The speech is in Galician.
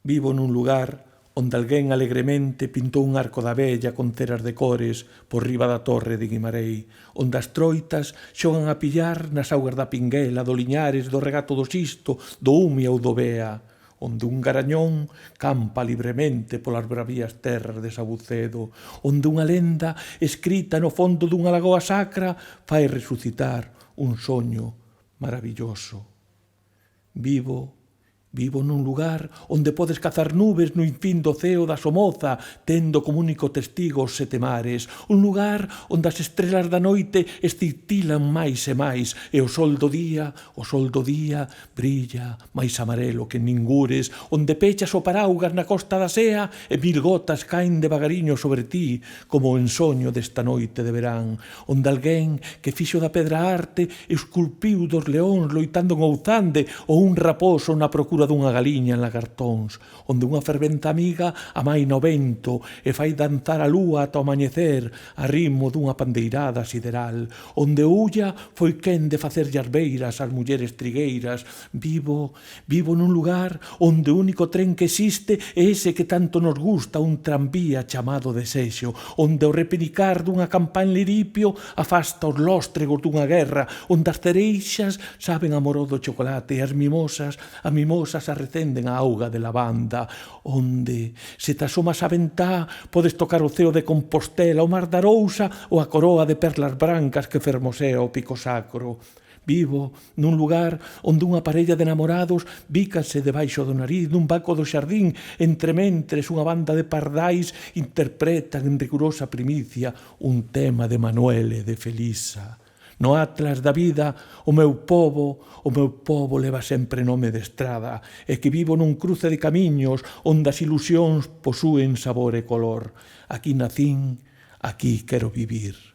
Vivo nun lugar onde alguén alegremente pintou un arco da vella con ceras de cores por riba da torre de Guimarei, onde as troitas xogan a pillar nas augas da Pinguela, do Liñares, do Regato do Xisto, do Umia ou do Bea, onde un garañón campa libremente polas bravías terras de Sabucedo, onde unha lenda escrita no fondo dunha lagoa sacra fai resucitar un soño maravilloso. Vivo nun lugar onde podes cazar nubes no infín do ceo da Somoza, tendo como único testigo os sete mares. Un lugar onde as estrelas da noite escintilan máis e máis, e o sol do día brilla máis amarelo que ningures, onde pechas o paraugas na costa da Sea e 1000 gotas caen devagariño sobre ti, como o ensoño desta noite de verán, onde alguén que fixo da pedra arte esculpiu dos leóns loitando en Ouzande ou un raposo na procura dunha galiña en Lagartóns, onde unha ferventa amiga amaina o vento e fai danzar a lúa ata o amañecer a ritmo dunha pandeirada sideral, onde o Ulla foi quen de facerlle as beiras ás mulleres trigueiras. Vivo nun lugar onde o único tren que existe é ese que tanto nos gusta, un tranvía chamado desexo, onde o repenicar dunha campán liripio afasta os lóstregos dunha guerra, onde as cereixas saben a moró do chocolate e as mimosas arrecenden a auga de lavanda, onde, se te asomas á ventá, podes tocar o ceo de Compostela, o mar da Arousa ou a coroa de perlas brancas que fermosea o pico sacro. Vivo nun lugar onde unha parella de namorados bícase debaixo do nariz dun banco do xardín, entrementres unha banda de pardais interpretan en rigurosa primicia un tema de Manuel e de Felisa. No atlas da vida, o meu pobo leva sempre nome de estrada, e que vivo nun cruce de camiños onde as ilusións posúen sabor e color. Aquí nacín, aquí quero vivir.